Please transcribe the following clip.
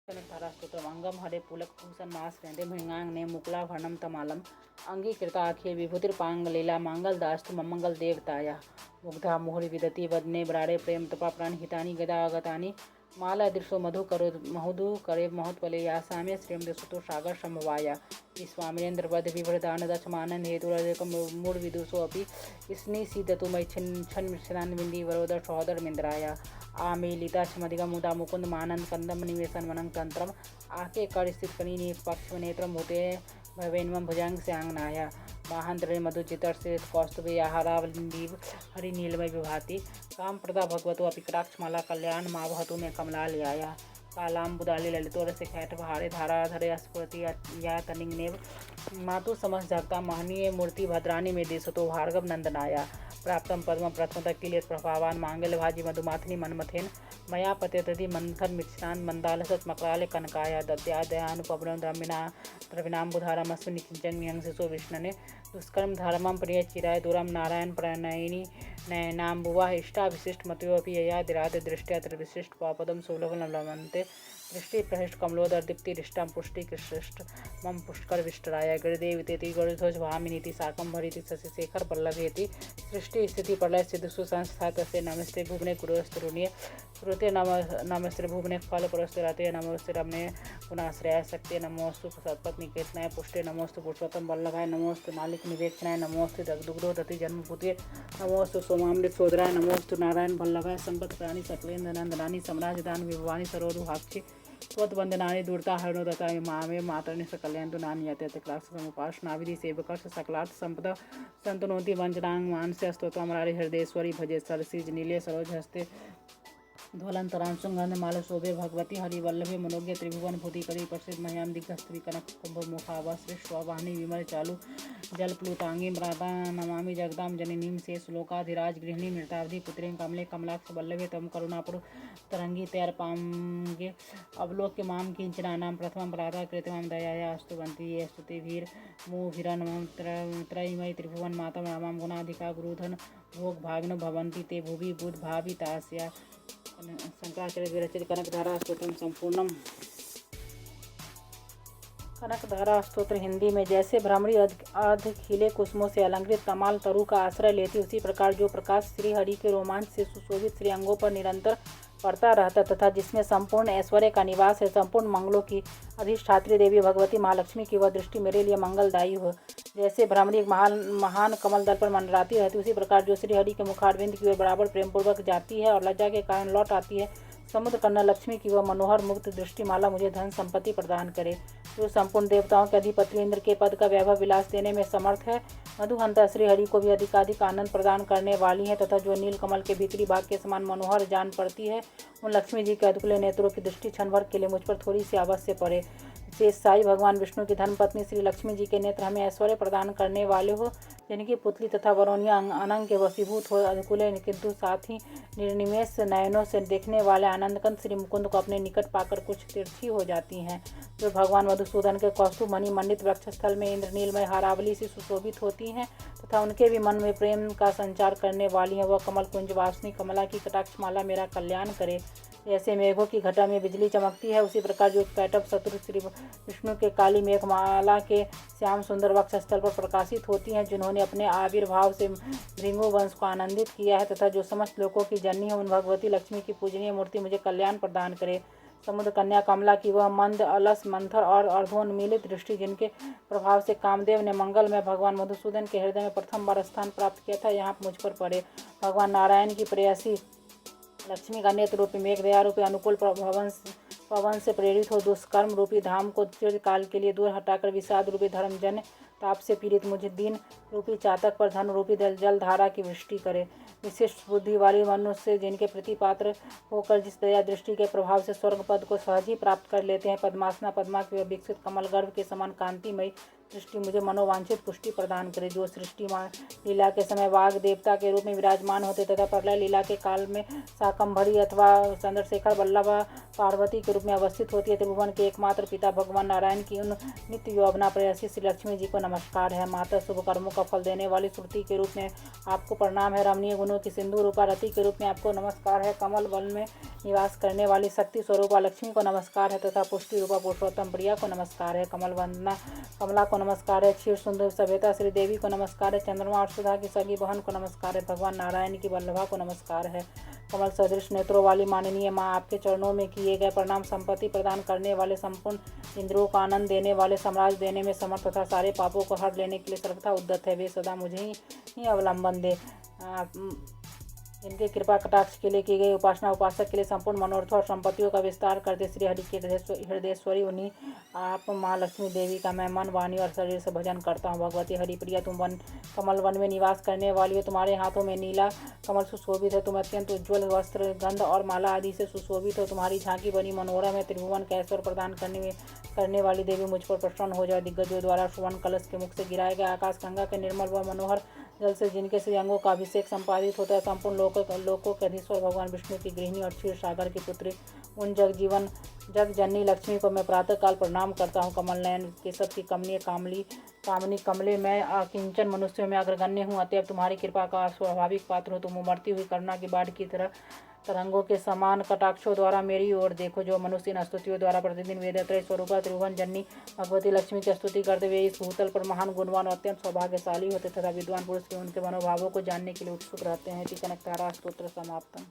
कनकधारास्तोत्रम् अंगम हरे पुलक भूषण मास रेंदे मृंगांग ने मुकुला भरणम तमालम अंगीकृता अखिल विभूतिर्पांगलीला मांगल दास्तु ममंगल देवताया मुग्धा मुहुरि विदति वदने ब्राड़े प्रेम तपा प्राण हितानि गदा अगतानि माला दृशो मधु करे महोत्पले या साम्य श्रेम दसुतो सागर समवाया स्वामिनेन्द्र वध विवृदान दक्षमानंद हेतु मूढ़ विदुषो अपि स्नि सीदतु मई छन मिश्रान बिंदी वरोदर सहोदर मिंद्राया आमेलिता छमदिगम मुदा मुकुंद मानंद कंदम निवेशन वनंग तंत्रम आके कर स्थित कनी पक्ष नेत्रम होते भवेन्वम भुजंग से आंगनाया महांतरे मधु चितर से कौस्तुभे आहारावलीव हरि नीलमय विभाति काम प्रदा भगवतो अपिकटाक्ष माला कल्याण मावहतु में कमला लियाया कालाम बुदाली ललितो रसे खैट बहारे धारा धरे स्फुरति या तनिंगनेव मातु समस्त जगता महनीय मूर्ति भद्रानी में देशतो भार्गव नंदनाया प्राप्तम पद्म प्रथमतः किलेत प्रभावान मांगल्य भाजी मधुमाथनी मनमथेन मया पतेतधि मंथन मिश्रान मंदालसत मकराले कनकाया दद्यादयानुपवनं द्रविणाम्बुधारम अस्विनि किंचन विहंसिसो विष्णने दुष्कर्म धर्मं प्रिय चिराय दूरम नारायण प्रणयिनी नयनाम्बुवा इष्टाविशिष्ट मतयोपि यया दिराद दृष्ट्या त्रिविशिष्ट पापदम सुलभं लभन्ते दृष्टि प्रहिष्ट कमलोदर दीप्ति रिष्टाम पुष्टि कृष्ट मम पुष्कर विष्टराय गणदेवतेति गणध्वज भामिनीति साकं भरिति शशिशेखर पल्लवेति सृष्टि स्थिति प्रलय सिद्ध सुसंस्था तस्य नमस्ते भुवने कुरुस्तरुण्य श्रुते नमस्ते भुवने फल पुरस्ते नमस्ते रमणे गुणाश्रयाय शक्ति नमोस्तु सत्पत्नी केतनाय पुष्टे नमोस्तु पुरुषोत्तम वल्लभाय नमोस्तु नालिक निवेक्षणाय नमोस्तु दुग्धोदति जन्मभूते नमोस्तु सोमामृत सोदराय नमोस्तु नारायण वल्लभाय संपत प्राणी सकलेन्द्र नंदनानी सम्राज दान विभवानी सरोरुहाक्षी स्वतवंदनानि दूरता हरणोदता मामे मातरनि सकलयन्तु नानि यते क्लासमुपासनाविधि सेवकर्ष सकलार्थ संपदा संतनोति वंचनांग मानस्य स्तोत्रमरारि हृदयेश्वरी भजे सरसिज नीले सरोज हस्ते ध्वलंतरां सुगंध माल शोभे भगवती हरिवल्लभे मनोज्ञ त्रिभुवन भूति करी प्रसिद्ध मह्याम दिग्गस्त्री कनक कुंभ मुखावा श्रेष्ठ वाहिनी विमल चालू जल प्लुतांगी प्राता नमामि जगदाम जननीम से श्लोकाधिराज गृहिणी मृतावधि पुत्रें कमले कमलाक्ष वल्लभे तम करुणापुर तरंगी तैर पांगे अवलोक्य माम किंचनानां प्रथमं प्रातः कृतमां दयाया अस्तुवन्ति ये स्तुति भीर मुभिरन त्रयमयी त्रिभुवन माता रामां गुणाधिका गुरुधन भोग भाग्न भवन्ति ते भुवि बुध भावितास्या शंकराचार्य विरचित कनकधारा स्तोत्रम संपूर्णम। कनकधारा स्तोत्र हिंदी में जैसे भ्रमरी अर्ध खिले कुसुमों से अलंकृत कमाल तरु का आश्रय लेती उसी प्रकार जो प्रकाश श्री हरि के रोमांच से सुशोभित श्री अंगों पर निरंतर पड़ता रहता तथा जिसमें संपूर्ण ऐश्वर्य का निवास है संपूर्ण मंगलों की अधिष्ठात्री देवी भगवती महालक्ष्मी की वह दृष्टि मेरे लिए मंगलदायी हो। जैसे भ्रमरी महान कमल दल पर मंडराती रहती उसी प्रकार जो श्री हरि के मुखारविंद की ओर बराबर प्रेमपूर्वक जाती है और लज्जा के कारण लौट आती है समुद्र कन्या लक्ष्मी की वह मनोहर मुक्त दृष्टिमाला मुझे धन संपत्ति प्रदान करे जो संपूर्ण देवताओं के अधिपति इंद्र के पद का वैभव विलास देने में समर्थ है। मधुहंता श्री हरि को भी अधिकाधिक आनंद प्रदान करने वाली है तथा जो नील कमल के भीतरी भाग के समान मनोहर जान पड़ती है उन लक्ष्मी जी के अद्भुत नेत्रों की दृष्टि क्षण भर के लिए मुझ पर थोड़ी सी अवश्य पड़े। शेष साई भगवान विष्णु की धर्मपत्नी श्री लक्ष्मी जी के नेत्र हमें ऐश्वर्य प्रदान करने वाले हो जिनकी पुतली तथा वरोनिया अनंग के वशीभूत हो अनुकूल किंतु साथ ही निर्निमेष नयनों से देखने वाले आनंदकंद श्री मुकुंद को अपने निकट पाकर कुछ तिरछी हो जाती हैं जो भगवान मधुसूदन के कौस्तुभ मणि मंडित वक्षस्थल में इंद्रनीलमय हारावली से सुशोभित होती हैं तथा उनके भी मन में प्रेम का संचार करने वाली हैं वह कमल कुंज वासनी कमला की कटाक्ष माला मेरा कल्याण करे। जैसे मेघों की घटा में बिजली चमकती है उसी प्रकार जो कैटव शत्रु श्री विष्णु के काली मेघमाला के श्याम सुंदर वक्षस्थल पर प्रकाशित होती हैं जिन्होंने अपने आविर्भाव से भृंगु वंश को आनंदित किया है तथा जो समस्त लोगों की जननी है उन भगवती लक्ष्मी की पूजनीय मूर्ति मुझे कल्याण प्रदान करे। समुद्र कन्या कमला की वह मंद अलस मंथर और अर्धोन्मीलित दृष्टि जिनके प्रभाव से कामदेव ने मंगल में भगवान मधुसूदन के हृदय में प्रथम बार स्थान प्राप्त किया था यहाँ मुझ पर पड़े। भगवान नारायण की प्रेयसी लक्ष्मी का नेत्र रूपी मेघ दया रूपी अनुकूल पवन से प्रेरित हो दुष्कर्म रूपी धाम को चिरकाल के लिए दूर हटाकर विषाद रूपी धर्मजन्य ताप से पीड़ित मुझे दीन रूपी चातक पर धन रूपी जल धारा की वृष्टि करे। विशिष्ट बुद्धि वाली मनुष्य जिनके प्रति पात्र होकर जिस दया दृष्टि के प्रभाव से स्वर्ग पद को सहज ही प्राप्त कर लेते हैं पद्मासना पद्मा की विकसित कमल गर्भ के समान कांतिमयी सृष्टि मुझे मनोवांछित पुष्टि प्रदान करे। जो सृष्टि लीला के समय वाग देवता के रूप में विराजमान होते तथा प्रलय लीला के काल में शाकंभरी अथवा चंद्रशेखर वल्लभ पार्वती के रूप में अवस्थित होती है। त्रिभुवन के एकमात्र पिता भगवान नारायण की उन नित्य यौवना प्रयासी श्री लक्ष्मी जी को नमस्कार है। माता शुभ कर्मों का फल देने वाली श्रुति के रूप में आपको प्रणाम है। रमणीय गुणों की सिंधु रूपा रति के रूप में आपको नमस्कार है। कमल वन में निवास करने वाली शक्ति स्वरूपा लक्ष्मी को नमस्कार है तथा पुष्टि रूपा पुरुषोत्तम प्रिया को नमस्कार है। कमल वंदना कमला को नमस्कार है। क्षीर सुंदर सभ्यता श्री देवी को नमस्कार है। चंद्रमा और सुधा की सगी बहन को नमस्कार है। भगवान नारायण की वल्लभा को नमस्कार है। कमल सदृश नेत्रों वाली माननीय माँ, आपके चरणों में किए गए प्रणाम। संपत्ति प्रदान करने वाले, संपूर्ण इंद्रियों को आनंद देने वाले, साम्राज्य देने में समर्थ तथा सारे पापों को हर लेने के लिए सर्वथा उद्यत है। वे सदा मुझे ही अवलंबन दे। इनके कृपा कटाक्ष के लिए की गई उपासना उपासक के लिए संपूर्ण मनोरथों और संपत्तियों का विस्तार करते श्री हरि के हृदयेश्वरी उन्हीं आप माँ लक्ष्मी देवी का मैं मन, वाणी और शरीर से भजन करता हूँ। भगवती हरिप्रिया, तुम कमल वन में निवास करने वाली हो। तुम्हारे हाथों में नीला कमल सुशोभित है। तुम अत्यंत उज्ज्वल वस्त्र, गंध और माला आदि से सुशोभित हो। तुम्हारी झांकी बनी मनोरम है। त्रिभुवन का ऐश्वर्य प्रदान करने वाली देवी, मुझ पर प्रसन्न हो जाए। दिग्गजों द्वारा सुवर्ण कलश के मुख से गिराए गए आकाश गंगा के निर्मल व मनोहर जल से जिनके श्री अंगों का अभिषेक संपादित होता है, संपूर्ण लोकों के अधीश्वर भगवान विष्णु की गृहिणी और क्षीर सागर की पुत्री उन जग जननी लक्ष्मी को मैं प्रातःकाल प्रणाम करता हूँ। कमल नयन केशव की कामनी कमले मैं अकिंचन मनुष्यों में अग्रगण्य हूँ। अतएव तुम्हारी कृपा का स्वाभाविक पात्र हो। तुम उमड़ती हुई करुणा की बाढ़ की तरह तरंगों के समान कटाक्षों द्वारा मेरी ओर देखो। जो मनुष्य इन स्तुतियों द्वारा प्रतिदिन वेदत्रय स्वरूपा त्रिभुवन जननी भगवती लक्ष्मी की स्तुति करते हुए इस भूतल पर महान गुणवान और अत्यंत सौभाग्यशाली होते तथा विद्वान पुरुष के उनके मनोभावों को जानने के लिए उत्सुक रहते हैं। कनकतारा स्तोत्र समाप्तम।